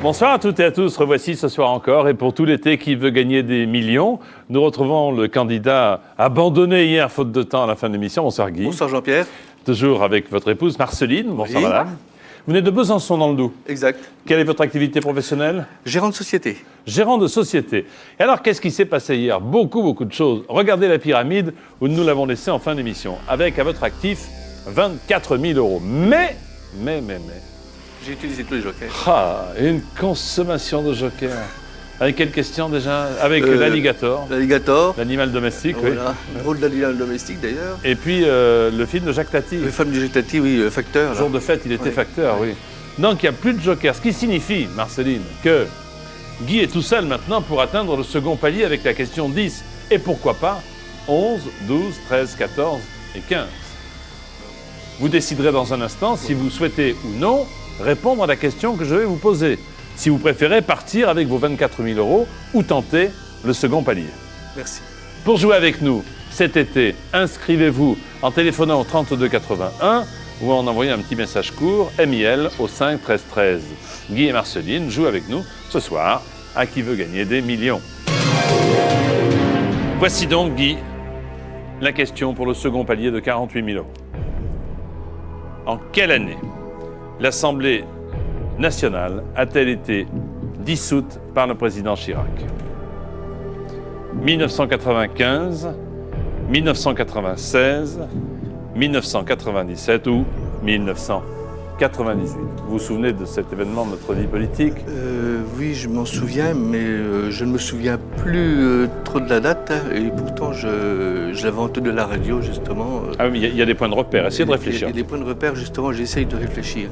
Bonsoir à toutes et à tous, revoici ce soir encore et pour tout l'été qui veut gagner des millions, nous retrouvons le candidat abandonné hier faute de temps à la fin de l'émission. Bonsoir Guy. Bonsoir Jean-Pierre. Toujours avec votre épouse Marceline. Bonsoir Oui. madame. Vous venez de Besançon dans le Doubs. Exact. Quelle est votre activité professionnelle? Gérant de société. Gérant de société. Et alors qu'est-ce qui s'est passé hier? Beaucoup de choses. Regardez la pyramide où nous l'avons laissée en fin d'émission avec à votre actif 24 000 euros. Mais... J'ai utilisé tous les jokers. Une consommation de joker. Avec quelle question déjà? Avec l'alligator, L'alligator. l'animal domestique, Voilà. Drôle d'animal domestique d'ailleurs. oui. Et puis le film de Jacques Tati. Le femme du Jacques-Tati, oui, le facteur. Jour Là. de fête, il était Oui. facteur, oui. Donc il n'y a plus de joker. Ce qui signifie, Marceline, que Guy est tout seul maintenant pour atteindre le second palier avec la question 10. Et pourquoi pas 11, 12, 13, 14 et 15. Vous déciderez dans un instant si vous souhaitez ou non répondre à la question que je vais vous poser. Si vous préférez partir avec vos 24 000 euros ou tenter le second palier. Merci. Pour jouer avec nous cet été, inscrivez-vous en téléphonant au 32 81 ou en envoyant un petit message court, MIL au 5 13 13. Guy et Marceline jouent avec nous ce soir à Qui veut gagner des millions. Voici donc, Guy, la question pour le second palier de 48 000 euros. En quelle année l'Assemblée nationale a-t-elle été dissoute par le président Chirac? 1995, 1996, 1997 ou 1998? Vous vous souvenez de cet événement de notre vie politique? Oui, je m'en souviens, mais je ne me souviens plus trop de la date. Et pourtant, je l'avais entendu de la radio, justement. Ah oui, il y a des points de repère. Essayez de réfléchir. Il y a des points de repère, justement, j'essaye de réfléchir.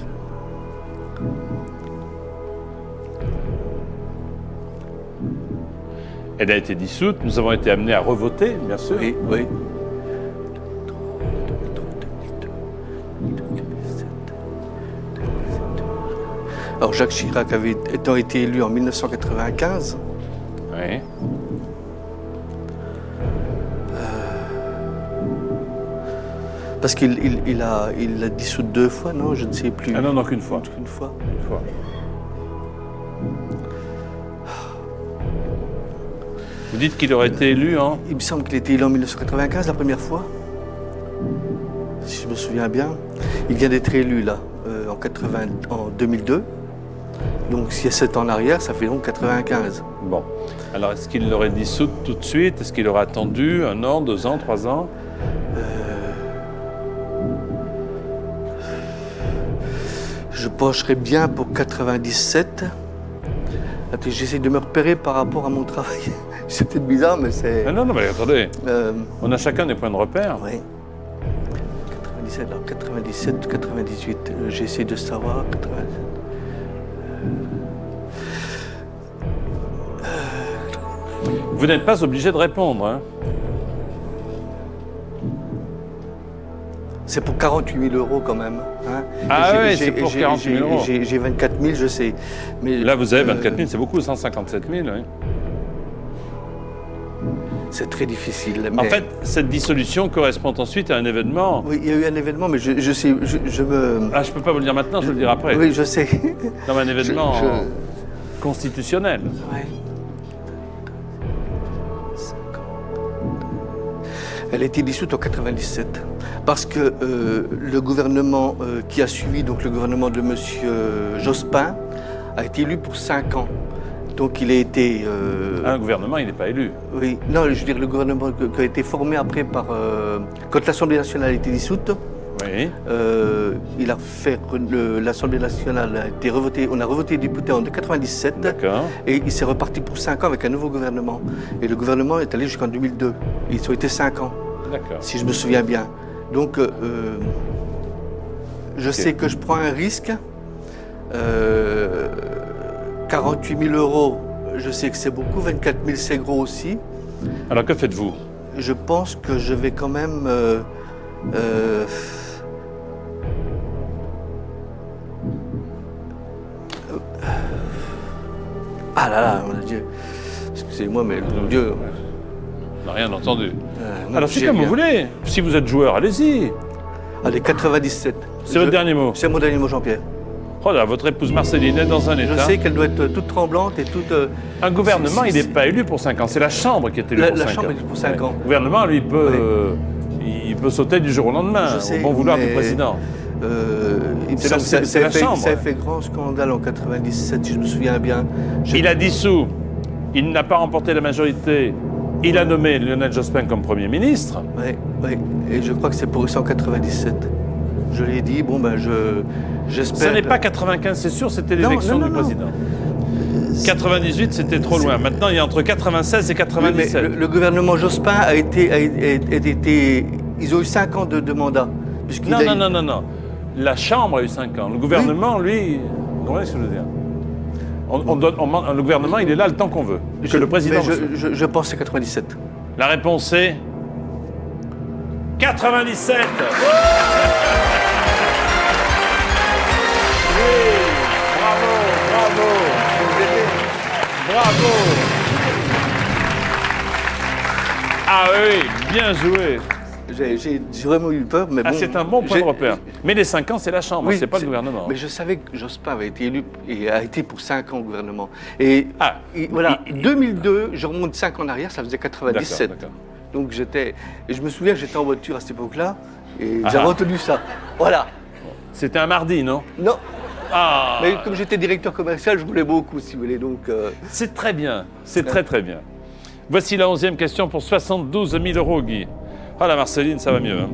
Elle a été dissoute. Nous avons été amenés à revoter, bien sûr. Oui, oui. Alors, Jacques Chirac avait étant été élu en 1995. Oui. Parce qu'il a dissous deux fois, non? Je ne sais plus. Ah non, non, qu'une fois. Une fois. Une fois. Vous dites qu'il aurait été élu en... Il me semble qu'il a été élu en 1995 la première fois. Si je me souviens bien. Il vient d'être élu là, en 2002. Donc s'il y a 7 ans en arrière, ça fait donc 95. Bon. Alors, est-ce qu'il l'aurait dissoute tout de suite? Est-ce qu'il aurait attendu 1 an, 2 ans, 3 ans? Je pencherais bien pour 97. Attends, j'essaie de me repérer par rapport à mon travail. C'est peut-être bizarre, mais c'est... Ah non, mais attendez. Euh, On a chacun des points de repère. oui. 97, alors 97, 98. J'essaie de savoir. 97. Vous n'êtes pas obligé de répondre, hein? C'est pour 48 000 euros quand même. Hein. Ah J'ai- oui, j'ai- c'est pour j'ai- 48 000 euros. J'ai 24 000, je sais. Mais, Là, vous avez 24 000, c'est beaucoup, 157 000. Oui. c'est très difficile. En mais- fait, cette dissolution correspond ensuite à un événement. Oui, il y a eu un événement, mais je sais, je me... Ah, je ne peux pas vous le dire maintenant, je vais le dire après. Oui, je sais. Comme un événement Je- constitutionnel. Ouais. Elle a été dissoute en 97 parce que le gouvernement qui a suivi, donc le gouvernement de M. Jospin, a été élu pour 5 ans. Donc il a été... Un gouvernement, il n'est pas élu. Oui, non, je veux dire le gouvernement qui a été formé après par... quand l'Assemblée nationale a été dissoute, Oui. il a fait... L'Assemblée nationale a été revotée, on a revoté les députés en 97. D'accord. Et il s'est reparti pour 5 ans avec un nouveau gouvernement. Et le gouvernement est allé jusqu'en 2002. Ils ont été 5 ans, D'accord. si je me souviens bien. Donc, je sais que je prends un risque. 48 000 euros, je sais que c'est beaucoup. 24 000, c'est gros aussi. Alors, que faites-vous? Je pense que je vais quand même... Ah là là, mon Dieu. Excusez-moi, mais mon Dieu. On n'a rien entendu. non, Alors, c'est j'ai comme vous rien. voulez. Si vous êtes joueur, allez-y. Allez, 97. C'est votre dernier mot. C'est mon dernier mot, Jean-Pierre. Oh là, votre épouse Marceline est dans un Je état. sais qu'elle doit être toute tremblante et toute... Un gouvernement, il n'est pas élu pour 5 ans. C'est la Chambre qui est élue pour 5 ans. La Chambre est pour 5 ans. Le gouvernement, lui, il peut sauter du jour au lendemain, Je sais, au bon vouloir du mais- président. Il me C'est semble que c'est la Chambre. ça a fait grand scandale en 97, si je me souviens bien. Il a dissous. Il n'a pas remporté la majorité. Il a nommé Lionel Jospin comme Premier ministre. Oui, oui. Et je crois que c'est pour 197. Je l'ai dit, bon ben j'espère... Ce n'est pas 95, c'est sûr, c'était Non, l'élection non, du non. président. 98, c'était trop loin. Maintenant, il y a entre 96 et Oui, mais 97. le gouvernement Jospin a été... Ils ont eu 5 ans de mandat. puisqu'il a eu- Non. La Chambre a eu 5 ans. Le gouvernement, lui... Vous comprenez ce que je veux dire? Le gouvernement, il est là le temps qu'on veut. Que le président... mais le souhaite. je pense que c'est 97. La réponse est... 97. Oui, bravo. Ah oui, bien joué. J'ai vraiment eu peur, mais Ah, bon... c'est un bon point de j'ai- repère. Mais les 5 ans, c'est la Chambre, Oui, c'est pas le gouvernement. Mais je savais que Jospin avait été élu et a été pour 5 ans au gouvernement. Et, Ah, voilà, 2002, je remonte 5 ans en arrière, ça faisait 97. D'accord. Donc j'étais... Et je me souviens que j'étais en voiture à cette époque-là, et Ah. j'avais entendu ça. Voilà. C'était un mardi, non? Non, Ah, mais comme j'étais directeur commercial, je voulais beaucoup, si vous voulez, donc... c'est très bien, c'est très bien. Voici la 11e question pour 72 000 euros, Guy. Ah, la Marceline, ça va mieux. Hein.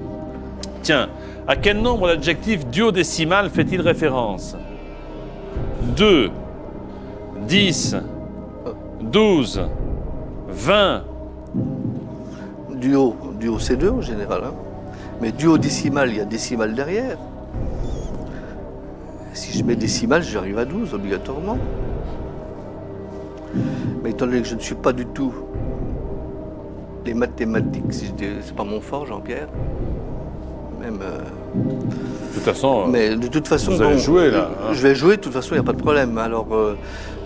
Tiens, à quel nombre d'adjectifs duodécimal fait-il référence? 2, 10, 12, 20. Duo c'est 2 en général, hein. Mais duo décimal, il y a décimal derrière. Si je mets décimal, j'arrive à 12 obligatoirement. Mais étant donné que je ne suis pas du tout les mathématiques, c'est pas mon fort, Jean-Pierre. Même. De toute façon, Mais de toute façon, vous allez jouer, là, hein. Je vais jouer. De toute façon, il n'y a pas de problème. Alors,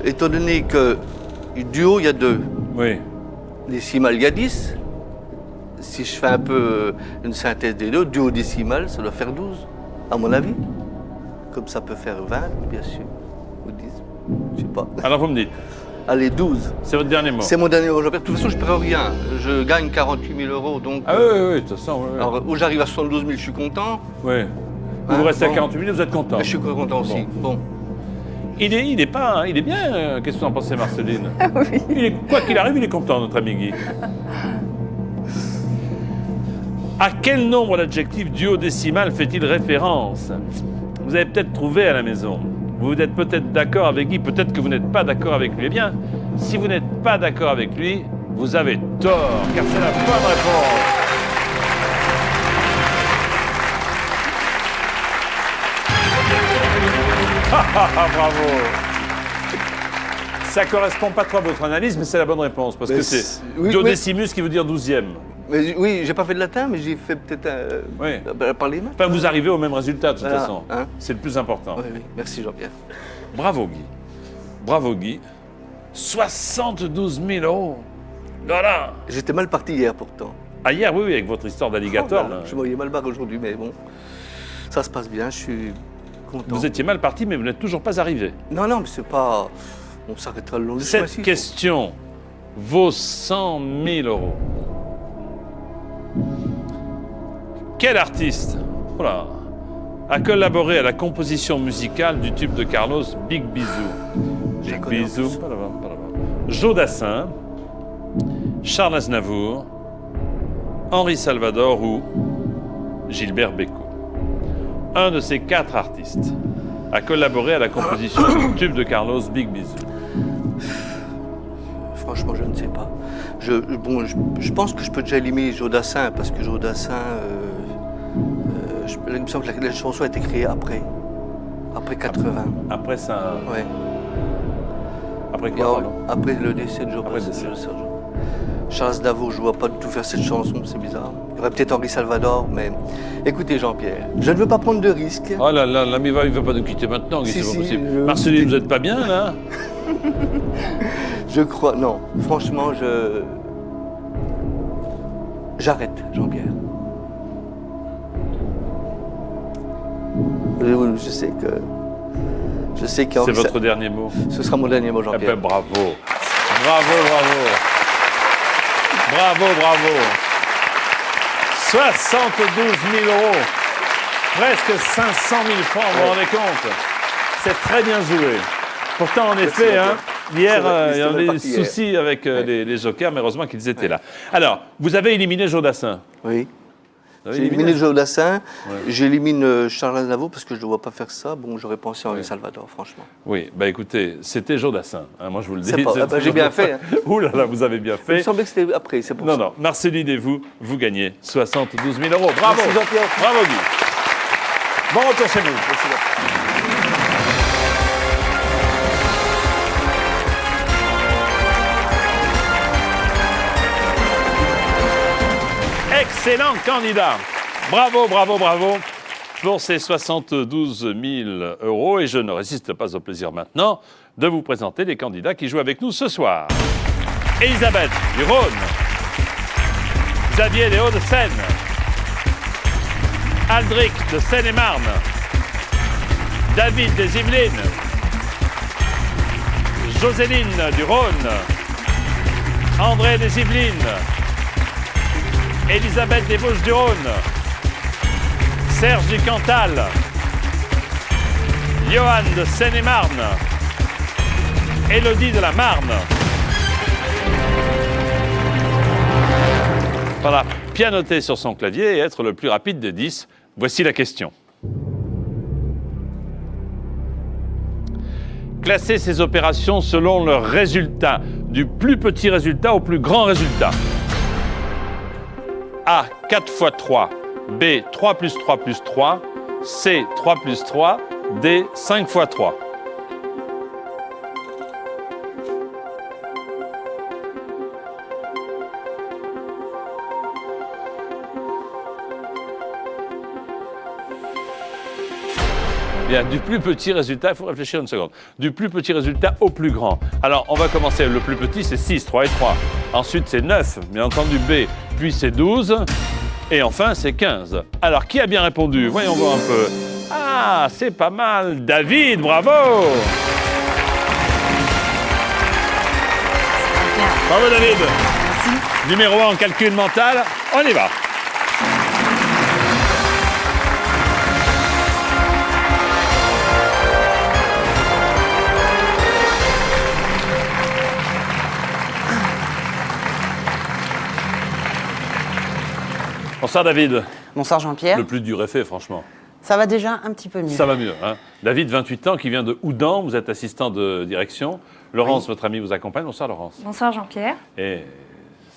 étant donné que duo, il y a 2. oui. Décimal, il y a 10. Si je fais un peu une synthèse des deux, duo décimal, ça doit faire 12, à mon avis. Comme ça peut faire 20, bien sûr. Ou 10, je sais pas. Alors vous me dites, Allez, 12. c'est votre dernier mot. C'est mon dernier euro. De toute façon, je ne perds rien. Je gagne 48 000 euros, donc... Ah oui, de toute façon, oui. alors, où j'arrive à 72 000, je suis content. Oui. Vous Hein, restez à bon. 48 000, vous êtes content. Je suis content aussi. Bon. Il est bien. Qu'est-ce que vous en pensez, Marceline? Oui. Quoi qu'il arrive, il est content, notre ami Guy. À quel nombre d'adjectifs duodécimal fait-il référence? Vous avez peut-être trouvé à la maison. Vous êtes peut-être d'accord avec Guy, peut-être que vous n'êtes pas d'accord avec lui. Eh bien, si vous n'êtes pas d'accord avec lui, vous avez tort, car c'est la bonne réponse. Bravo. Ça correspond pas trop à votre analyse, mais c'est la bonne réponse, parce Mais que c'est- c'est oui, duodécimus qui veut dire 12e. Mais, oui, j'ai pas fait de latin, mais j'ai fait peut-être Oui. par les mains. Enfin, vous arrivez au même résultat, de toute Voilà, façon. hein. C'est le plus important. Oui, oui. Merci, Jean-Pierre. Bravo, Guy. Bravo, Guy. 72 000 euros. Voilà. J'étais mal parti hier, pourtant. Ah, hier, oui, avec votre histoire d'alligator. Oh là, là. je me voyais mal barre aujourd'hui, mais bon. Ça se passe bien, je suis content. Vous étiez mal parti, mais vous n'êtes toujours pas arrivé. Non, mais c'est pas... On s'arrêtera le long du chemin. Cette question vaut 100 000 euros. Quel artiste a collaboré à la composition musicale du tube de Carlos, Big Bisou? Je la Big connais en Bisou. plus. Pas là-bas. Joe Dassin, Charles Aznavour, Henri Salvador ou Gilbert Bécaud. Un de ces 4 artistes a collaboré à la composition du tube de Carlos, Big Bisou. Franchement, je ne sais pas. Je pense que je peux déjà éliminer Joe Dassin, parce que Joe Dassin, il me semble que la chanson a été créée après 80. Après ça, Ouais. après Et quoi, alors, pardon? après le décès de Joe Après le décès. Charles Aznavour, je ne vois pas du tout faire cette chanson, c'est bizarre. Il y aurait peut-être Henri Salvador, mais écoutez Jean-Pierre, je ne veux pas prendre de risques. Oh là là, l'ami il veut pas nous quitter maintenant, Guy, Si, c'est si, pas possible. je- Marceline, vous êtes pas bien, là? Je crois, non, franchement, j'arrête, Jean-Pierre. Je sais que Je sais qu'il y a C'est Henri votre dernier mot. Ce sera mon dernier mot, Eh Jean-Pierre. ben, bravo. Bravo, bravo. Bravo, bravo. 72 000 euros. Presque 500 000 francs, vous vous rendez compte? C'est très bien joué. Pourtant, en effet, hein, hier, il y avait des soucis avec les jokers, mais heureusement qu'ils étaient là. Alors, vous avez éliminé Jodassin. Oui. Vous avez J'ai éliminé Jodassin, Ouais. j'élimine Charles Aznavour parce que je ne dois pas faire ça. Bon, j'aurais pensé à Henri Salvador, franchement. Oui, bah écoutez, c'était Jodassin, hein, moi je vous le dis. C'est pas- ah bah, j'ai bien fait, hein. Ouh là là, vous avez bien Il me fait. semblait que c'était après, c'est pour Non, ça. non, Marceline et vous, vous gagnez 72 000 euros. Bravo. Merci Jean-Pierre. Bravo Guy. Bon retour chez vous. Merci, Jean-Pierre. Excellent candidat. Bravo, bravo, bravo pour ces 72 000 euros. Et je ne résiste pas au plaisir maintenant de vous présenter les candidats qui jouent avec nous ce soir. Elisabeth du Rhône. Xavier des Hauts-de-Seine. Aldric de Seine-et-Marne. David des Yvelines. Joséline du Rhône. André des Yvelines. Elisabeth des Bouches-du-Rhône. Serge du Cantal. Johan de Seine-et-Marne. Élodie de la Marne. Voilà, pianoter sur son clavier et être le plus rapide des 10. Voici la question. Classez ces opérations selon leur résultat, du plus petit résultat au plus grand résultat. A, 4 x 3. B, 3 plus 3 plus 3. C, 3 plus 3. D, 5 x 3. Bien, du plus petit résultat, il faut réfléchir une seconde. Du plus petit résultat au plus grand. Alors, on va commencer. Le plus petit, c'est 6, 3 et 3. Ensuite, c'est 9, bien entendu B. Puis, c'est 12. Et enfin, c'est 15. Alors, qui a bien répondu? Voyons voir un peu. Ah, c'est pas mal. David, bravo! Bravo, David. Merci. Numéro 1 en calcul mental. On y va. Bonsoir David. Bonsoir Jean-Pierre. Le plus dur est fait, franchement. Ça va déjà un petit peu mieux. Ça va mieux. Hein. David, 28 ans, qui vient de Houdan. Vous êtes assistant de direction. Laurence, Oui. votre amie, vous accompagne. Bonsoir Laurence. Bonsoir Jean-Pierre. Et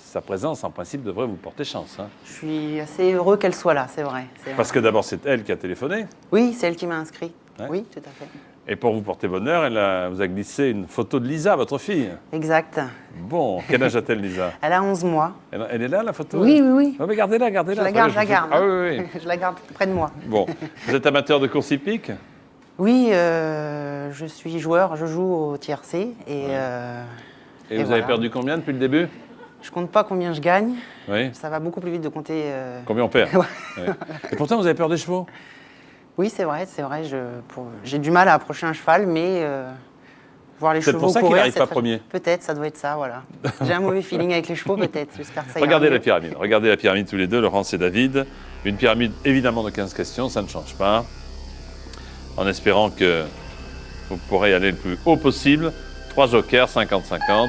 sa présence, en principe, devrait vous porter chance. Hein. Je suis assez heureux qu'elle soit là, c'est vrai. Parce que d'abord, c'est elle qui a téléphoné. Oui, c'est elle qui m'a inscrit. Ouais. Oui, tout à fait. Et pour vous porter bonheur, vous a glissé une photo de Lisa, votre fille. Exact. Bon, quel âge a-t-elle, Lisa? Elle a 11 mois. Elle est là, la photo? Oui, oui, oui. Oh, mais gardez-la, gardez-la. Je la garde, je la garde. Ah oui, oui. Je la garde près de moi. Bon, vous êtes amateur de course hippique? Oui, je suis joueur, je joue au tiercé. Et Et vous voilà. avez perdu combien depuis le début? Je compte pas combien je gagne. Oui. Ça va beaucoup plus vite de compter. Combien on perd? Ouais. Ouais. Et pourtant, vous avez peur des chevaux? Oui, c'est vrai, c'est vrai. J'ai du mal à approcher un cheval, mais voir les C'est chevaux pour ça qu'il courir, n'arrive c'est pas très- premier. Peut-être, ça doit être ça, voilà. J'ai un mauvais feeling avec les chevaux, peut-être. J'espère que ça ira Regardez mieux. la pyramide. Regardez la pyramide tous les deux, Laurence et David. Une pyramide évidemment de 15 questions, ça ne change pas. En espérant que vous pourrez aller le plus haut possible. 3 jokers, 50-50,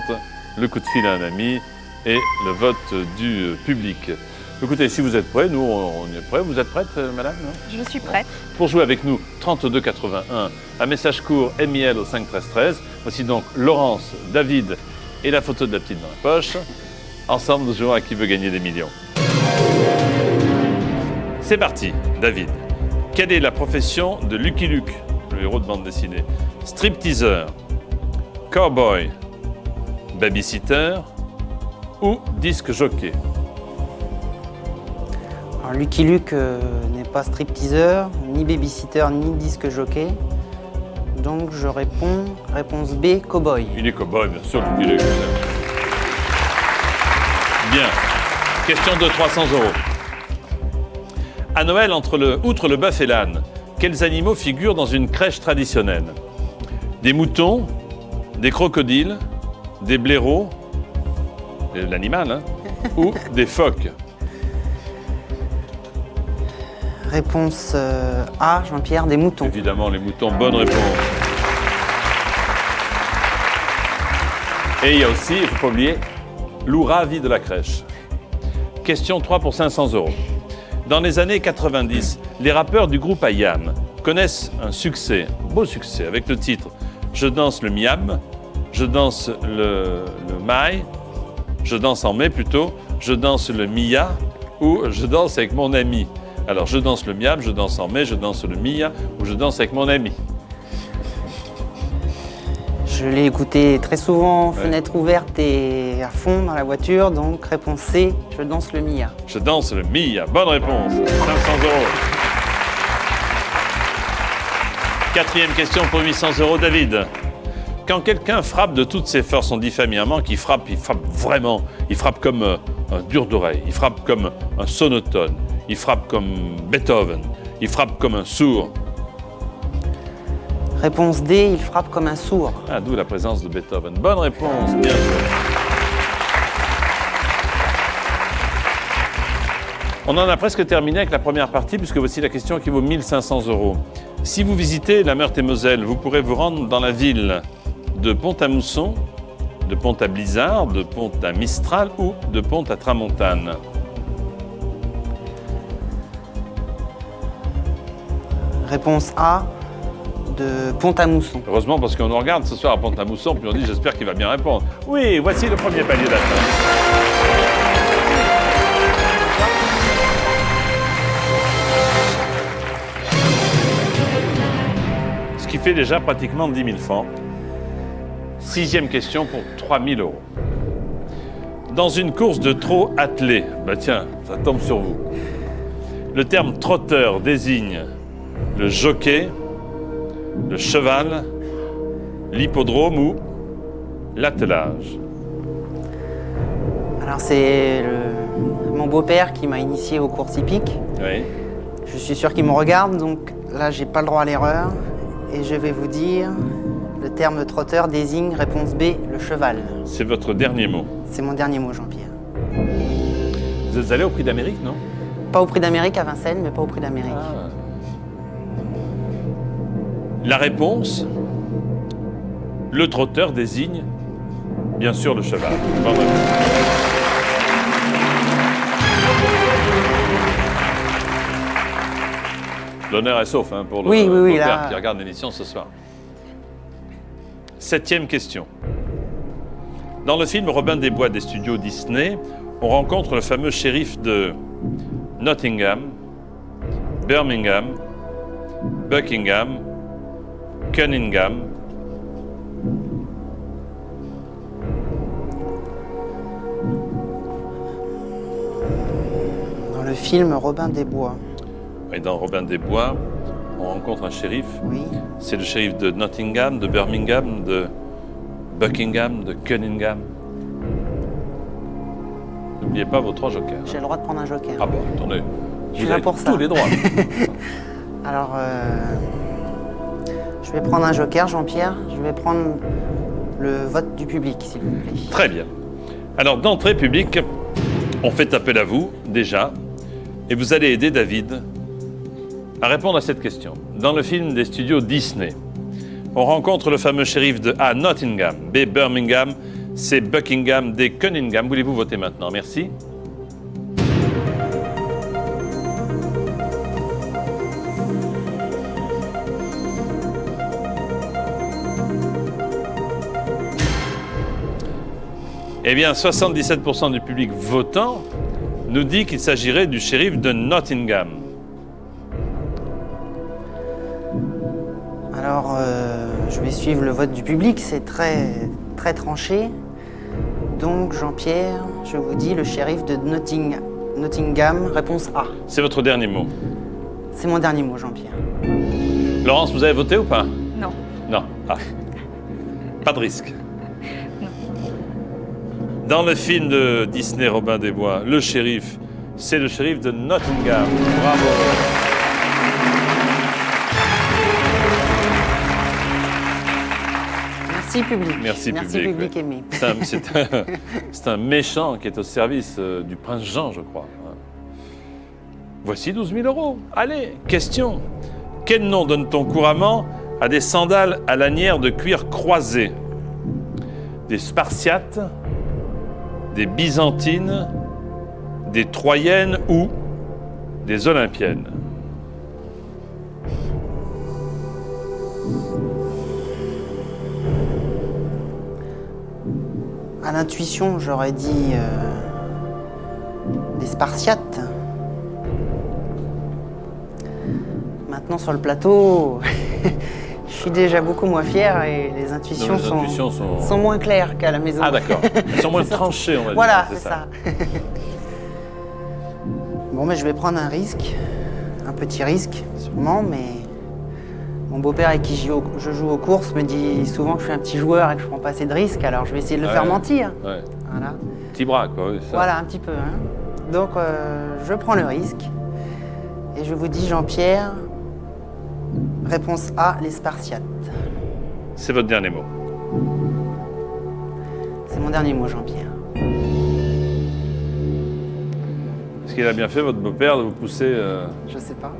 le coup de fil à un ami et le vote du public. Écoutez, si vous êtes prêts, nous on est prêts. Vous êtes prête, madame, non? Je suis prête. Pour jouer avec nous, 32 81, un message court MIL au 5 13 13. Voici donc Laurence, David et la photo de la petite dans la poche. Ensemble, nous jouons à qui veut gagner des millions. C'est parti, David. Quelle est la profession de Lucky Luke, le héros de bande dessinée? Stripteaseur, cowboy, babysitter ou disque jockey? Alors, Lucky Luke n'est pas stripteaseur, ni babysitter, ni disque jockey. Donc je réponds, réponse B, cowboy. Il est cow-boy, bien sûr, Lucky Luke. Bien. Question de 300 €. À Noël, outre le bœuf et l'âne, quels animaux figurent dans une crèche traditionnelle? Des moutons, des crocodiles, des blaireaux, l'animal, hein, ou des phoques? Réponse A, Jean-Pierre, des moutons. Évidemment, les moutons, bonne réponse. Et il y a aussi, il ne faut pas oublier, Lou Ravi de la crèche. Question 3 pour 500 €. Dans les années 90, les rappeurs du groupe IAM connaissent un succès, un beau succès, avec le titre « Je danse le miam »,« Je danse le maï »,« Je danse en mai plutôt »,« Je danse le mia » ou « Je danse avec mon ami ». Alors, je danse le miam, je danse en mai, je danse le mia ou je danse avec mon ami. Je l'ai écouté très souvent, fenêtre ouverte et à fond dans la voiture, donc réponse C, je danse le Mia. Je danse le mia, bonne réponse, 500 €. Quatrième question pour 800 €, David. Quand quelqu'un frappe de toutes ses forces, on dit familièrement qu'il frappe, il frappe vraiment, il frappe comme un dur d'oreille, il frappe comme un sonotone, il frappe comme Beethoven, il frappe comme un sourd. Réponse D, il frappe comme un sourd. Ah, d'où la présence de Beethoven. Bonne réponse, bien joué. On en a presque terminé avec la première partie, puisque voici la question qui vaut 1500 €. Si vous visitez la Meurthe-et-Moselle, vous pourrez vous rendre dans la ville de Pont-à-Mousson, de Pont-à-Blizzard, de Pont-à-Mistral ou de Pont-à-Tramontane. Réponse A, de Pont-à-Mousson. Heureusement, parce qu'on nous regarde ce soir à Pont-à-Mousson, puis on dit j'espère qu'il va bien répondre. Oui, voici le premier palier d'atteinte. Ce qui fait déjà pratiquement 10 000 francs. Sixième question pour 3 000 €. Dans une course de trot attelé, bah tiens, ça tombe sur vous. Le terme trotteur désigne le jockey, le cheval, l'hippodrome ou l'attelage. Alors c'est mon beau-père qui m'a initié aux courses hippiques. Oui. Je suis sûr qu'il me regarde, donc là j'ai pas le droit à l'erreur. Et je vais vous dire, le terme trotteur désigne, réponse B, le cheval. C'est votre dernier mot. C'est mon dernier mot, Jean-Pierre. Vous êtes allé au Prix d'Amérique, non? Pas au Prix d'Amérique à Vincennes, mais pas au Prix d'Amérique. Ah. La réponse, le trotteur désigne, bien sûr, le cheval. Bonne réponse. L'honneur est sauf pour le beau-père là... qui regarde l'émission ce soir. Septième question. Dans le film Robin des Bois des studios Disney, on rencontre le fameux shérif de Nottingham, Birmingham, Buckingham, Cunningham. Dans le film Robin des Bois. Et dans Robin des Bois, on rencontre un shérif. Oui. C'est le shérif de Nottingham, de Birmingham, de Buckingham, de Cunningham. N'oubliez pas vos 3 jokers. J'ai le droit de prendre un joker. Ah bon, attendez. Je suis là pour ça. Tous les droits. Alors, je vais prendre un joker, Jean-Pierre. Je vais prendre le vote du public, s'il vous plaît. Très bien. Alors, d'entrée publique, on fait appel à vous, déjà, et vous allez aider David à répondre à cette question. Dans le film des studios Disney, on rencontre le fameux shérif de A, Nottingham, B, Birmingham, C, Buckingham, D, Cunningham. Voulez-vous voter maintenant? Merci. Eh bien, 77% du public votant nous dit qu'il s'agirait du shérif de Nottingham. Alors, je vais suivre le vote du public, c'est très tranché. Donc, Jean-Pierre, je vous dis le shérif de Nottingham, réponse A. C'est votre dernier mot. C'est mon dernier mot, Jean-Pierre. Laurence, vous avez voté ou pas? Non. Non. Ah. Pas de risque. Dans le film de Disney Robin des Bois, le shérif, c'est le shérif de Nottingham. Bravo. Merci public. Merci public, oui. aimé. C'est un méchant qui est au service du prince Jean, je crois. Voici 12 000 euros. Allez, question. Quel nom donne-t-on couramment à des sandales à lanière de cuir croisé? Des Spartiates, des Byzantines, des Troyennes ou des Olympiennes? À l'intuition, j'aurais dit des Spartiates. Maintenant, sur le plateau, je suis déjà beaucoup moins fier et les intuitions, sont moins claires qu'à la maison. Ah d'accord, elles sont moins tranchées, on va dire. Voilà, c'est ça. Bon, mais je vais prendre un risque, un petit risque sûrement, mais mon beau-père avec qui je joue aux courses me dit souvent que je suis un petit joueur et que je prends pas assez de risques, alors je vais essayer de le faire mentir. Ouais. Voilà. Petit bras, quoi. Oui, ça. Voilà, un petit peu. Hein. Donc, je prends le risque et je vous dis, Jean-Pierre, réponse A, les Spartiates. C'est votre dernier mot. C'est mon dernier mot, Jean-Pierre. Est-ce qu'il a bien fait, votre beau-père, de vous pousser Je sais pas.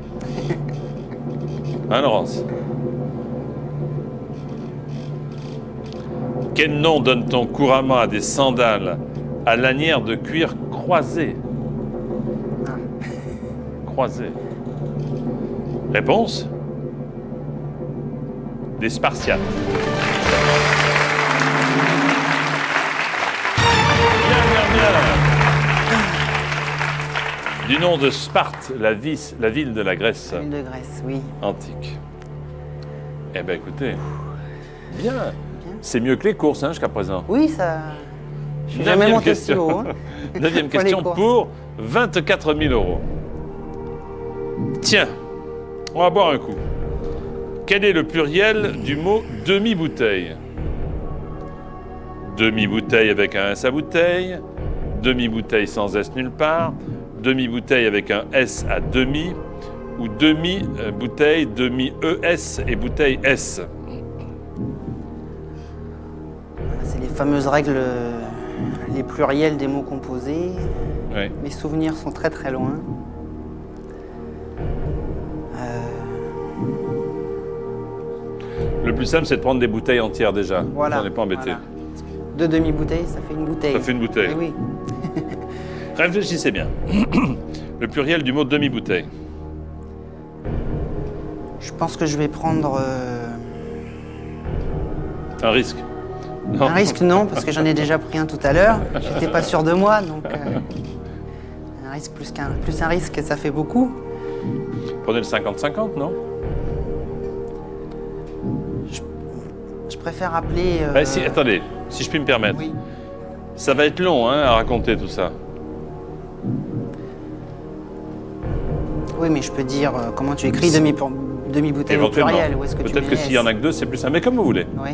Hein, Laurence? Quel nom donne-t-on couramment à des sandales à lanière de cuir croisé? Croisé. Réponse? Des Spartiates. Bien. Du nom de Sparte, la ville de la Grèce. La ville de Grèce, oui. Antique. Eh bien, écoutez, bien. C'est mieux que les courses, hein, jusqu'à présent. Oui, ça... Je suis jamais monté si haut. Hein. 9e question pour 24 000 euros. Tiens, on va boire un coup. Quel est le pluriel du mot demi-bouteille? Demi-bouteille avec un S à bouteille, demi-bouteille sans S nulle part, demi-bouteille avec un S à demi, ou demi-bouteille, demi-ES et bouteille S. C'est les fameuses règles, les pluriels des mots composés. Oui. Mes souvenirs sont très très loin. Le plus simple, c'est de prendre des bouteilles entières déjà. Voilà. On n'est pas embêté. Voilà. 2 demi-bouteilles, ça fait une bouteille. Ça fait une bouteille. Eh oui. Réfléchissez bien. Le pluriel du mot demi-bouteille. Je pense que je vais prendre... Un risque. Un risque, non, parce que j'en ai déjà pris un tout à l'heure. J'étais pas sûr de moi, donc... un risque plus un risque, ça fait beaucoup. Prenez le 50-50, non? Je préfère appeler... Si, attendez, si je puis me permettre. Oui. Ça va être long, hein, à raconter tout ça. Oui, mais je peux dire comment tu écris demi-bouteille au pluriel. Où est-ce que tu peut-être que s'il y en a que deux, c'est plus simple. Mais comme vous voulez. Oui.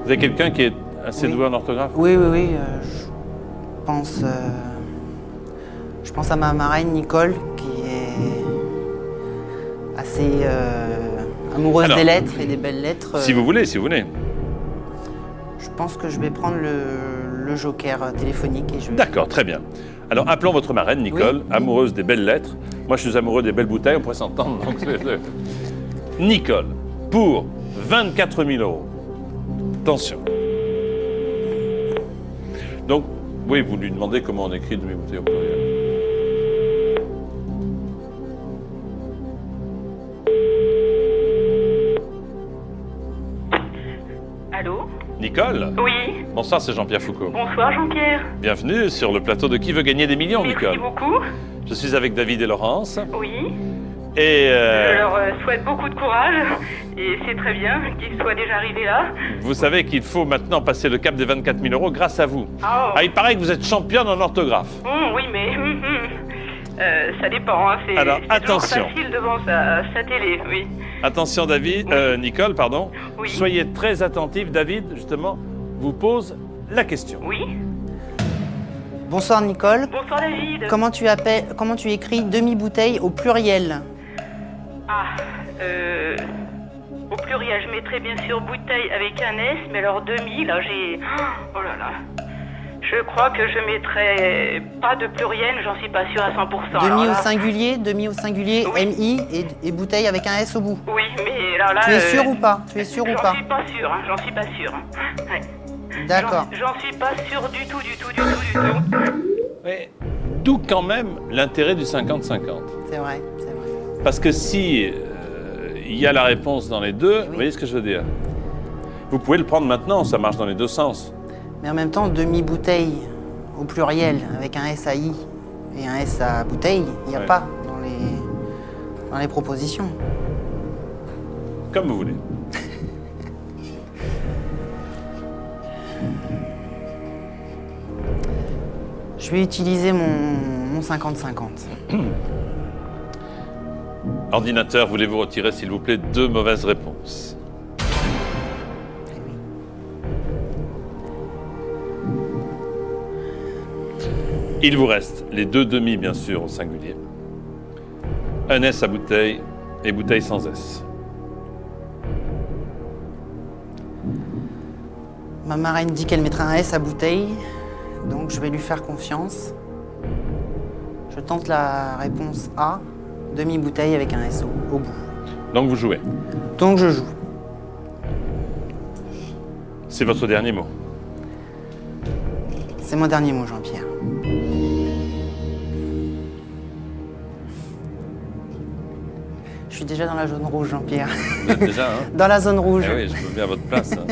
Vous avez quelqu'un qui est assez doué en orthographe? Oui. Je pense à ma marraine Nicole, qui est assez amoureuse des lettres et des belles lettres. Si vous voulez. Je pense que je vais prendre le joker téléphonique et je... D'accord, très bien. Alors, appelons votre marraine, Nicole, Oui. amoureuse des belles lettres. Moi, je suis amoureux des belles bouteilles, on pourrait s'entendre. Donc Nicole, pour 24 000 euros. Attention. Donc, oui, vous lui demandez comment on écrit demi-bouteille au pluriel. Allô? Nicole? Oui. Bonsoir, c'est Jean-Pierre Foucault. Bonsoir Jean-Pierre. Bienvenue sur le plateau de Qui veut gagner des millions, Merci Nicole. beaucoup. Je suis avec David et Laurence. Oui. Et Je leur souhaite beaucoup de courage et c'est très bien qu'ils soient déjà arrivés là. vous savez qu'il faut maintenant passer le cap des 24 000 euros grâce à vous. Oh. Ah, il paraît que vous êtes championne en orthographe. Oui, mais ça dépend. Hein. Alors, c'est toujours attention. facile devant sa télé, oui. Attention, David, Nicole, pardon. Oui. Soyez très attentif. David, justement, vous pose la question. Oui. Bonsoir Nicole. Bonsoir David. Comment tu écris demi-bouteille au pluriel? Au pluriel. je mettrais bien sûr bouteille avec un S, mais alors demi, là j'ai... Oh là là. Je crois que je mettrais pas de pluriel, j'en suis pas sûre à 100%. Demi Alors au singulier, Oui. MI et bouteille avec un S au bout. Oui, mais là... Tu es sûr ou pas? Tu es sûr ou pas? J'en suis pas sûre, hein, j'en suis pas sûre. Ouais. D'accord. J'en suis pas sûre du tout, du tout, du tout, du tout. Mais d'où quand même l'intérêt du 50-50. C'est vrai, c'est vrai. Parce que si il y a la réponse dans les deux, vous Oui. voyez ce que je veux dire? Vous pouvez le prendre maintenant, ça marche dans les deux sens. Mais en même temps, demi-bouteille au pluriel avec un S à I et un S à bouteille, il n'y a Ouais. pas dans les propositions. Comme vous voulez. Je vais utiliser mon 50-50. Ordinateur, voulez-vous retirer, s'il vous plaît, 2 mauvaises réponses? Eh oui. Il vous reste les 2 demi, bien sûr, au singulier. Un S à bouteille et bouteille sans S. Ma marraine dit qu'elle mettra un S à bouteille, donc je vais lui faire confiance. Je tente la réponse A, demi-bouteille avec un S au bout. Donc vous jouez. Donc je joue. C'est votre dernier mot. C'est mon dernier mot, Jean-Pierre. Je suis déjà dans la zone rouge, Jean-Pierre. Vous êtes déjà, hein? Dans la zone rouge. Eh oui, je veux bien à votre place. Hein.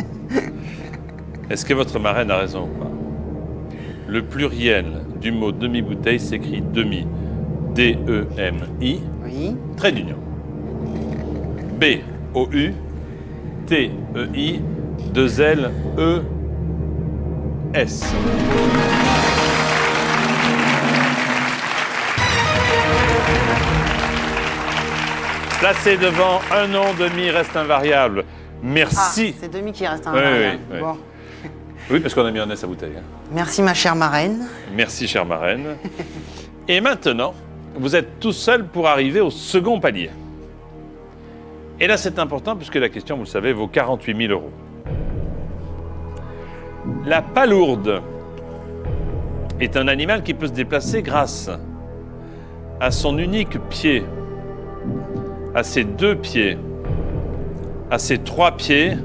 Est-ce que votre marraine a raison ou pas? Le pluriel du mot demi-bouteille s'écrit demi. D-E-M-I, Oui. trait d'union. B-O-U, T-E-I, 2 L-E-S. Placé devant un nom, demi reste invariable. Ah, Merci. c'est demi qui reste un Oui, variable. oui, oui. Bon. Oui, parce qu'on a mis un S à bouteille. Hein. Merci, ma chère marraine. Merci, chère marraine. Et maintenant, vous êtes tout seul pour arriver au second palier. Et là, c'est important puisque la question, vous le savez, vaut 48 000 €. La palourde est un animal qui peut se déplacer grâce à son unique pied, à ses 2 pieds, à ses 3 pieds,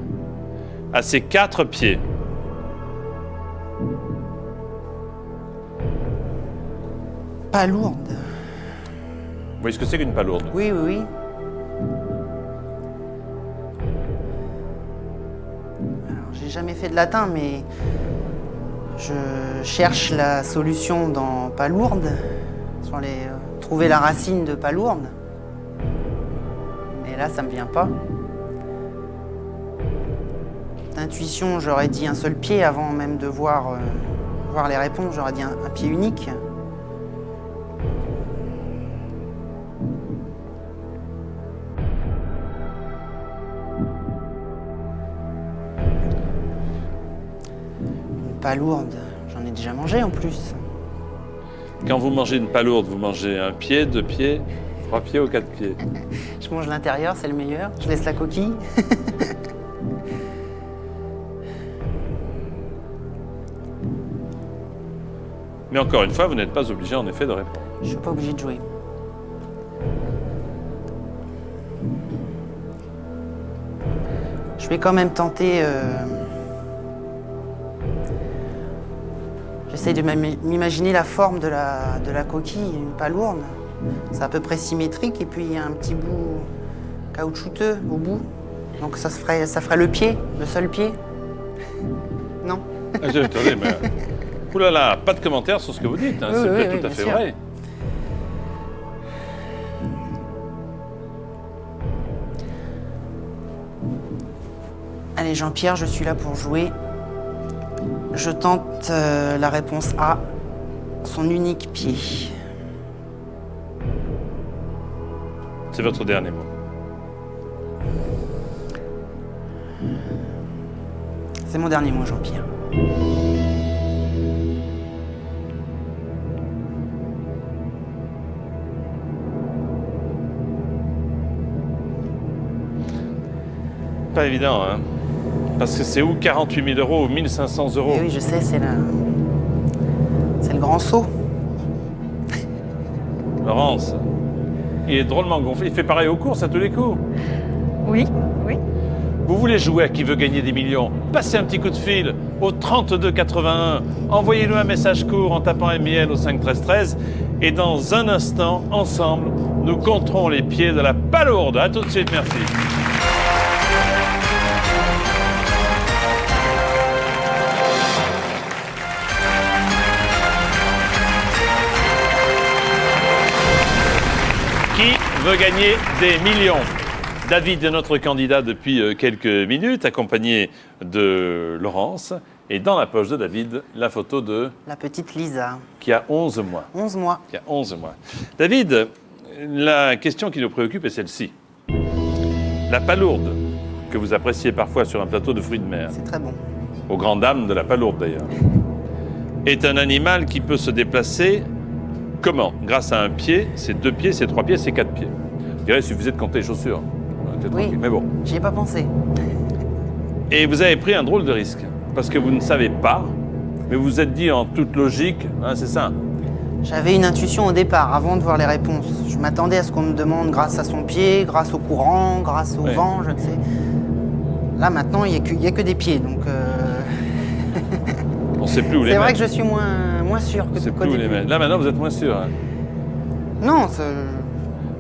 à ses 4 pieds. Pas lourde. Vous voyez ce que c'est qu'une palourde? Oui, oui, oui. Alors, j'ai jamais fait de latin, mais je cherche la solution dans palourde, sur trouver la racine de palourde. Mais là, ça me vient pas. D'intuition, j'aurais dit un seul pied avant même de voir les réponses. J'aurais dit un pied unique. Une palourde, j'en ai déjà mangé en plus. Quand vous mangez une palourde, vous mangez un pied, 2 pieds, 3 pieds ou 4 pieds? Je mange l'intérieur, c'est le meilleur. Je laisse la coquille. Mais encore une fois, vous n'êtes pas obligé en effet de répondre. Je suis pas obligé de jouer. Je vais quand même tenter. J'essaye de m'imaginer la forme de la coquille, une palourde. C'est à peu près symétrique et puis il y a un petit bout caoutchouteux au bout. Donc ça ferait le pied, le seul pied. Non? Attendez, mais... Ouh là là, pas de commentaires sur ce que vous dites, hein. Oui, C'est oui, peut-être oui, tout à bien fait sûr. vrai. Allez Jean-Pierre, je suis là pour jouer. Je tente la réponse A, son unique pied. C'est votre dernier mot. C'est mon dernier mot, Jean-Pierre. Pas évident, hein? Parce que c'est ou 48 000 € ou 1 500 €. Eh oui, je sais, c'est le grand saut. Laurence, il est drôlement gonflé. Il fait pareil aux courses à tous les coups. Oui, oui. Vous voulez jouer à qui veut gagner des millions? Passez un petit coup de fil au 32 81. Envoyez-nous un message court en tapant MIL au 5 13 13. Et dans un instant, ensemble, nous compterons les pieds de la palourde. À tout de suite, merci. Qui veut gagner des millions? David est notre candidat depuis quelques minutes, accompagné de Laurence. Et dans la poche de David, la photo de... La petite Lisa, qui a 11 mois. 11 mois. Qui a 11 mois. David, la question qui nous préoccupe est celle-ci. La palourde, que vous appréciez parfois sur un plateau de fruits de mer, C'est très bon. aux grandes dames de la palourde d'ailleurs, est un animal qui peut se déplacer comment? Grâce à un pied, c'est 2 pieds, c'est 3 pieds, c'est 4 pieds. Je dirais, il suffisait de compter les chaussures. Oui. Mais bon. J'y ai pas pensé. Et vous avez pris un drôle de risque, parce que vous ne savez pas, mais vous vous êtes dit en toute logique, hein, c'est ça. J'avais une intuition au départ, avant de voir les réponses. Je m'attendais à ce qu'on me demande grâce à son pied, grâce au courant, grâce au Ouais. vent, je ne sais. Là, maintenant, il n'y a que des pieds, donc... On ne sait plus où les C'est mettre. vrai que je suis moins sûr On que ne sait qu'au plus où les début. mettre. Là maintenant, vous êtes moins sûr. Hein. Non, je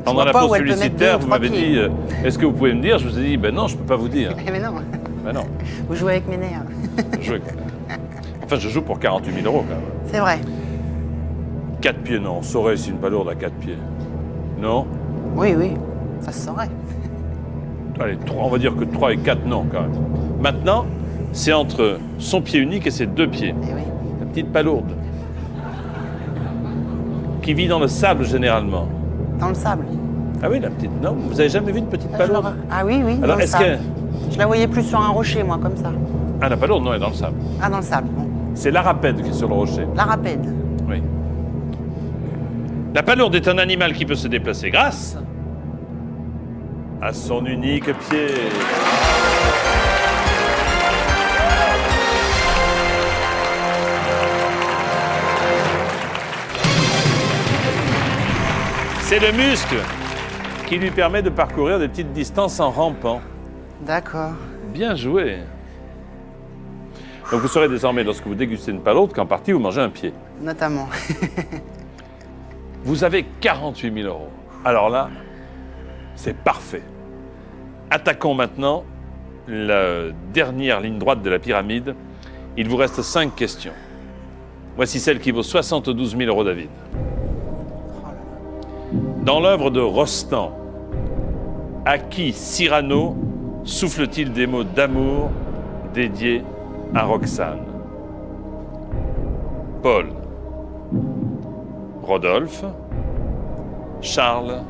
Pendant vois la pas pause où elle peut mettre 2 publicitaire, ou vous 3 m'avez pieds. dit est-ce que vous pouvez me dire? Je vous ai dit ben non, je ne peux pas vous dire. Mais non, Ben non, vous jouez avec mes nerfs. je joue avec- Enfin, je joue pour 48 000 € quand même. C'est vrai. 4 pieds, non. On saurait si une palourde a 4 pieds. Non? Oui, oui, ça se saurait. Allez, 3, on va dire que 3 et 4, non quand même. Maintenant, c'est entre son pied unique et ses 2 pieds. Eh oui. La petite palourde. Qui vit dans le sable généralement. Dans le sable. Ah oui, la petite. Non, vous avez jamais vu une petite palourde? Ah oui, oui, dans Alors, le est-ce sable. que. Je la voyais plus sur un rocher, moi, comme ça. Ah, la palourde, non, elle est dans le sable. Ah, dans le sable, bon. C'est l'arapède qui est sur le rocher. La rapide. Oui. La palourde est un animal qui peut se déplacer grâce à son unique pied. C'est le muscle qui lui permet de parcourir des petites distances en rampant. D'accord. Bien joué. Donc vous saurez désormais, lorsque vous dégustez une palourde, qu'en partie vous mangez un pied. Notamment. Vous avez 48 000 €. Alors là, c'est parfait. Attaquons maintenant la dernière ligne droite de la pyramide. Il vous reste 5 questions. Voici celle qui vaut 72 000 €, David. Dans l'œuvre de Rostand, à qui Cyrano souffle-t-il des mots d'amour dédiés à Roxane? Paul, Rodolphe, Charles,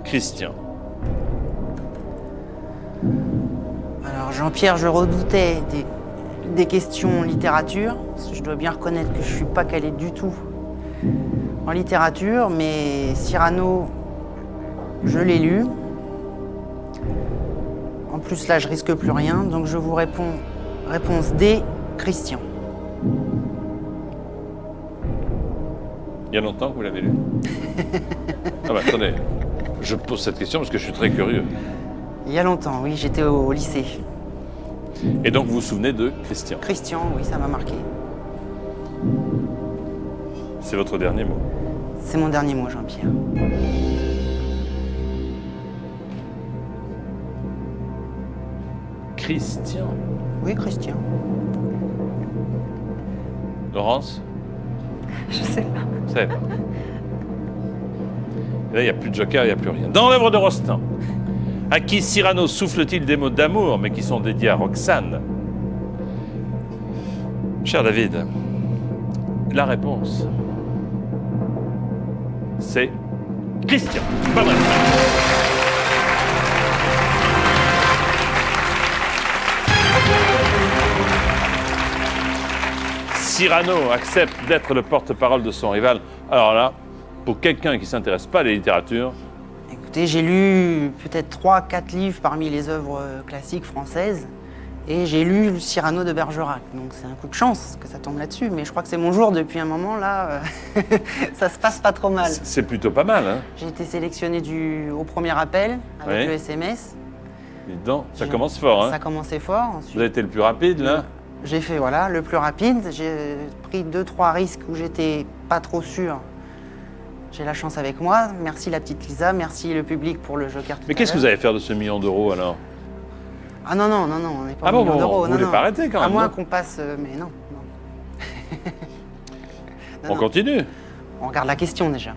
Christian. Alors, Jean-Pierre, je redoutais des questions littérature. Parce que je dois bien reconnaître que je ne suis pas calé du tout en littérature, mais Cyrano, je l'ai lu. En plus, là, je risque plus rien, donc je vous réponds. Réponse D, Christian. Il y a longtemps que vous l'avez lu? Ah bah attendez, je pose cette question parce que je suis très curieux. Il y a longtemps, oui, j'étais au lycée. Et donc vous vous souvenez de Christian? Christian, oui, ça m'a marqué. C'est votre dernier mot. C'est mon dernier mot, Jean-Pierre. Christian. Oui, Christian. Laurence? Je sais pas. Vous savez pas. Et là, il n'y a plus de joker, il n'y a plus rien. Dans l'œuvre de Rostand, à qui Cyrano souffle-t-il des mots d'amour, mais qui sont dédiés à Roxane? Cher David, la réponse, c'est Christian. Bonne réponse. Cyrano accepte d'être le porte-parole de son rival. Alors là, pour quelqu'un qui ne s'intéresse pas à la littérature, Écoutez, j'ai lu peut-être 3-4 livres parmi les œuvres classiques françaises. Et j'ai lu le Cyrano de Bergerac. Donc c'est un coup de chance que ça tombe là-dessus. Mais je crois que c'est mon jour depuis un moment, là. Ça se passe pas trop mal. C'est plutôt pas mal, hein? J'ai été sélectionné au premier appel avec le SMS. Dis donc, ça commence fort, hein? Ça commençait fort. Ensuite, Vous avez été le plus rapide, là? j'ai fait, le plus rapide. J'ai pris 2-3 risques où j'étais pas trop sûr. J'ai la chance avec moi. Merci la petite Lisa, merci le public pour le joker tout Mais qu'est-ce que vous allez faire de ce million d'euro, alors? Ah non, on n'est pas Ah au million bon, d'euros. vous voulez pas arrêter, quand même? À moins non qu'on passe... mais non. On continue. On regarde la question, déjà.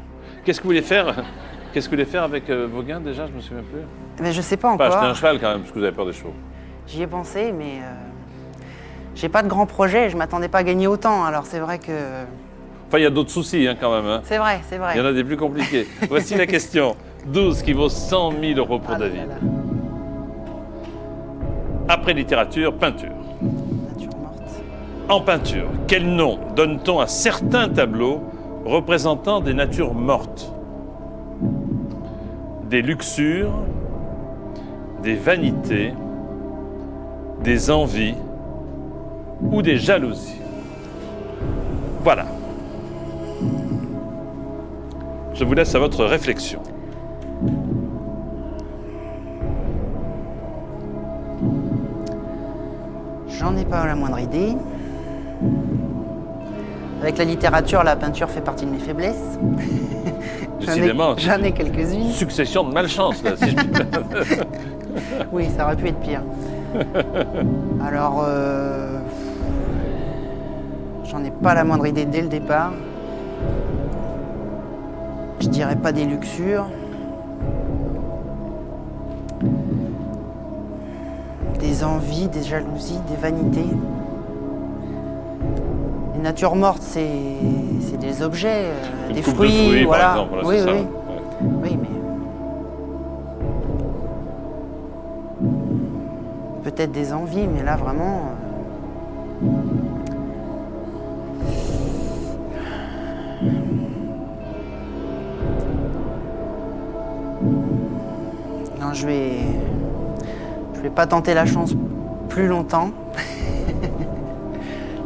Qu'est-ce que vous voulez faire? Qu'est-ce que vous voulez faire avec vos gains, déjà? Je me souviens plus. Mais je sais pas Pas encore. acheter un cheval, quand même, parce que vous avez peur des chevaux. J'y ai pensé, mais... j'ai pas de grands projets, je m'attendais pas à gagner autant, alors c'est vrai que... Enfin, il y a d'autres soucis, hein, quand même. Hein. C'est vrai. Il y en a des plus compliqués. Voici la question. 12 qui vaut 100 000 euros pour Ah là David. là. Après littérature, peinture. Nature morte. En peinture, quel nom donne-t-on à certains tableaux représentant des natures mortes? Des luxures, des vanités, des envies ou des jalousies? Voilà. Je vous laisse à votre réflexion. J'en ai pas la moindre idée. Avec la littérature, la peinture fait partie de mes faiblesses. Décidément, J'en ai quelques-unes. succession de malchance, là, si je puis me permettre. Oui, ça aurait pu être pire. Alors, j'en ai pas la moindre idée dès le départ. Je dirais pas des luxures. Des envies, des jalousies, des vanités. Les natures mortes, c'est des objets, Une des coupe fruits, de fruits, voilà. par exemple. Voilà, Oui, c'est ça. oui. Ouais. Oui, mais peut-être des envies, mais là vraiment. Non, je vais pas tenter la chance plus longtemps.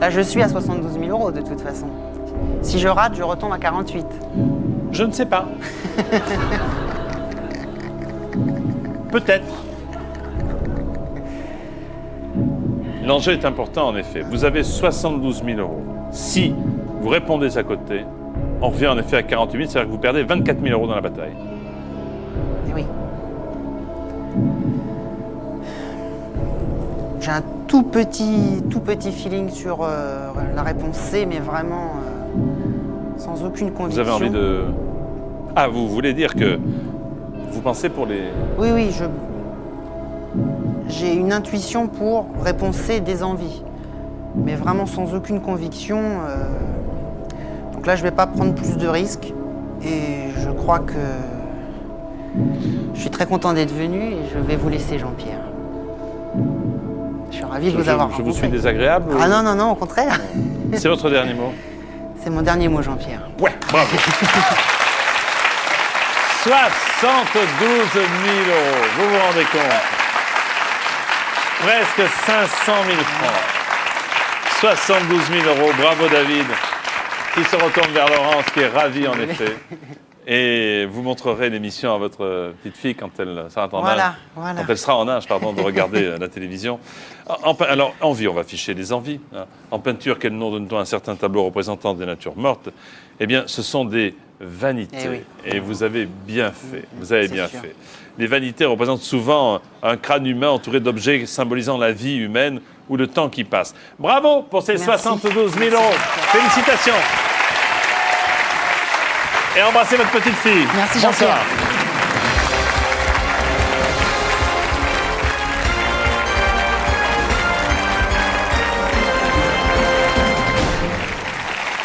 Là, je suis à 72 000 euros de toute façon. Si je rate, je retombe à 48. Je ne sais pas. Peut-être. L'enjeu est important, en effet. Vous avez 72 000 euros. Si vous répondez à côté, on revient en effet à 48 000, c'est-à-dire que vous perdez 24 000 euros dans la bataille. Eh oui. J'ai un tout petit feeling sur la réponse C, mais vraiment sans aucune Vous conviction. avez envie de... Ah, vous voulez dire que vous pensez pour les... Oui, j'ai une intuition pour réponse C, des envies, mais vraiment sans aucune conviction. Donc là, je vais pas prendre plus de risques, et je crois que je suis très content d'être venu, et je vais vous laisser, Jean-Pierre. Je suis ravi de vous avoir Je vous rencontré. suis désagréable? Ah non, au contraire. C'est votre dernier mot? C'est mon dernier mot, Jean-Pierre. Ouais, bravo. 72 000 euros, vous vous rendez compte? Presque 500 000 francs. 72 000 euros, bravo David, qui se retourne vers Laurence, qui est ravie en effet. Et vous montrerez l'émission à votre petite fille quand elle sera en âge. Voilà. Quand elle sera en âge, pardon, de regarder la télévision. Alors, envie, on va afficher les envies. Hein. En peinture, quel nom donne-t-on à un certain tableau représentant des natures mortes? Eh bien, ce sont des vanités. Eh oui. Et vous avez bien fait. Vous avez C'est bien sûr. fait. Les vanités représentent souvent un crâne humain entouré d'objets symbolisant la vie humaine ou le temps qui passe. Bravo pour ces Merci. 72 000 euros. Félicitations. Et embrassez votre petite fille. Merci, Bonsoir. Jean-Pierre.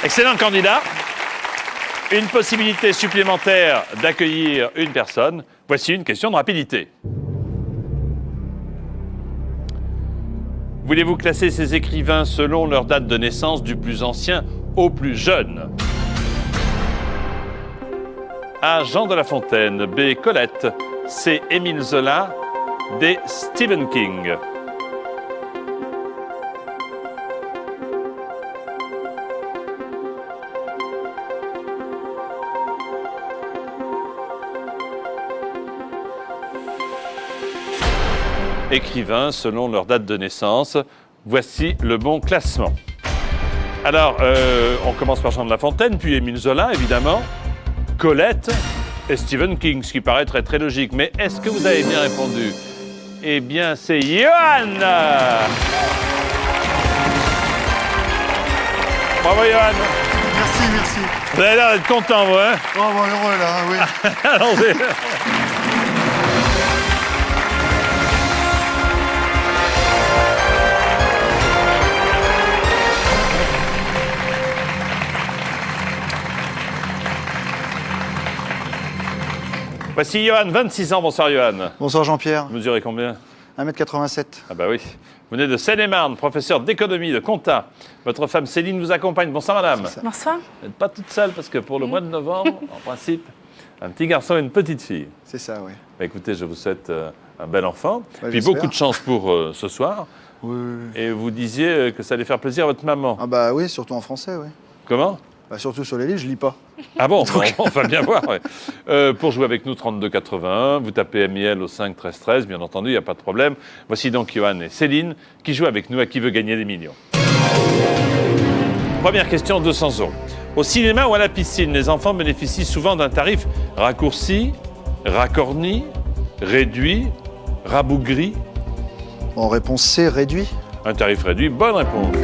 Excellent candidat. Une possibilité supplémentaire d'accueillir une personne. Voici une question de rapidité. Voulez-vous classer ces écrivains selon leur date de naissance du plus ancien au plus jeune? A. Jean de La Fontaine. B. Colette. C. Émile Zola. D. Stephen King. Écrivains selon leur date de naissance. Voici le bon classement. Alors, on commence par Jean de La Fontaine, puis Émile Zola, évidemment, Colette et Stephen King, ce qui paraît très, très logique. Mais est-ce que vous avez bien répondu? Eh bien, c'est Johan! Bravo, Johan! Merci. Vous avez l'air d'être content, vous, hein? Oh, bon, heureux, là, oui. Allons-y. Voici Johan, 26 ans. Bonsoir, Johan. Bonsoir, Jean-Pierre. Vous mesurez combien? 1m87. Ah bah oui. Vous venez de Seine-et-Marne, professeur d'économie, de compta. Votre femme Céline vous accompagne. Bonsoir, madame. Bonsoir. Vous n'êtes pas toute seule parce que pour le mois de novembre, en principe, un petit garçon et une petite fille. C'est ça, oui. Bah, écoutez, je vous souhaite un bel enfant. Bah, Puis j'espère. beaucoup de chance pour ce soir. Oui. Et vous disiez que ça allait faire plaisir à votre maman. Ah bah oui, surtout en français, oui. Comment? Bah, surtout sur les livres, je lis pas. Ah bon, on va bien voir. Ouais. Pour jouer avec nous, 32-81, vous tapez MIL au 5 13 13, bien entendu, il n'y a pas de problème. Voici donc Johan et Céline qui jouent avec nous à Qui veut gagner des millions. Première question, 200 €. Au cinéma ou à la piscine, les enfants bénéficient souvent d'un tarif raccourci, racorni, réduit, rabougri. En réponse C, réduit. Un tarif réduit, bonne réponse.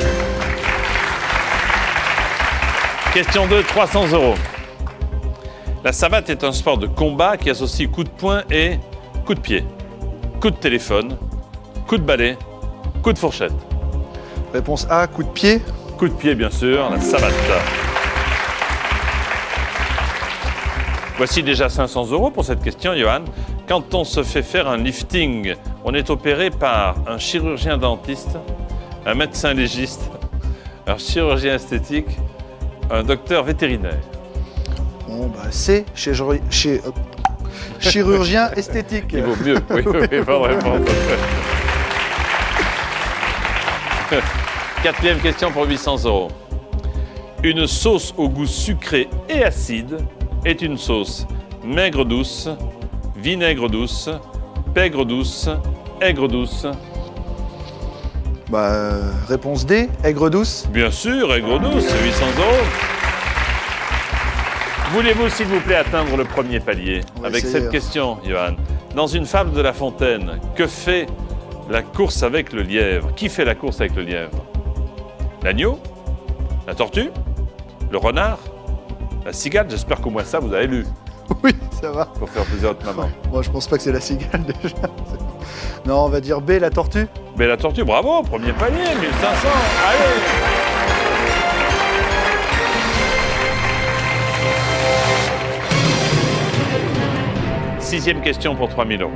Question 2, 300 €. La savate est un sport de combat qui associe coup de poing et coup de pied, coup de téléphone, coup de balai, coup de fourchette. Réponse A, coup de pied. Coup de pied, bien sûr, la savate. Voici déjà 500 € pour cette question, Johan. Quand on se fait faire un lifting, on est opéré par un chirurgien dentiste, un médecin légiste, un chirurgien esthétique, un docteur vétérinaire. Bon, bah C, chirurgien esthétique. Il vaut mieux. Oui, bonne réponse. Quatrième question pour 800 €. Une sauce au goût sucré et acide est une sauce maigre douce, vinaigre douce, pègre douce, aigre douce. Bah, réponse D, aigre douce. Bien sûr, aigre douce, 800 €. Voulez-vous, s'il vous plaît, atteindre le premier palier On va avec essayer. cette question, Johan? Dans une fable de La Fontaine, que fait la course avec le lièvre? Qui fait la course avec le lièvre? L'agneau? La tortue? Le renard? La cigale? J'espère qu'au moins ça, vous avez lu, Oui, ça va. pour faire plaisir à votre maman. Moi, je pense pas que c'est la cigale, déjà. Non, on va dire B, la tortue. Mais la tortue, bravo, premier palier, 1500, allez! Sixième question pour 3000 €.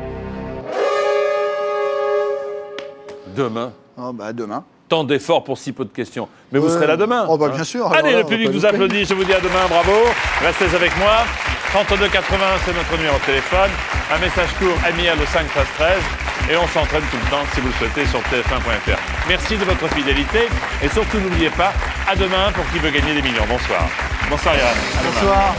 Demain, Ah bah, demain. tant d'efforts pour si peu de questions. Mais vous serez là demain. Oh bah, bien sûr. Alors Allez, là, le on public va pas vous louper. applaudit. Je vous dis à demain, bravo. Restez avec moi. 32-80, c'est notre numéro de téléphone. Un message court, amial au 5 13 13. Et on s'entraîne tout le temps, si vous le souhaitez, sur tf1.fr. Merci de votre fidélité. Et surtout, n'oubliez pas, à demain pour Qui veut gagner des millions. Bonsoir. Bonsoir, Yann. À demain. Bonsoir.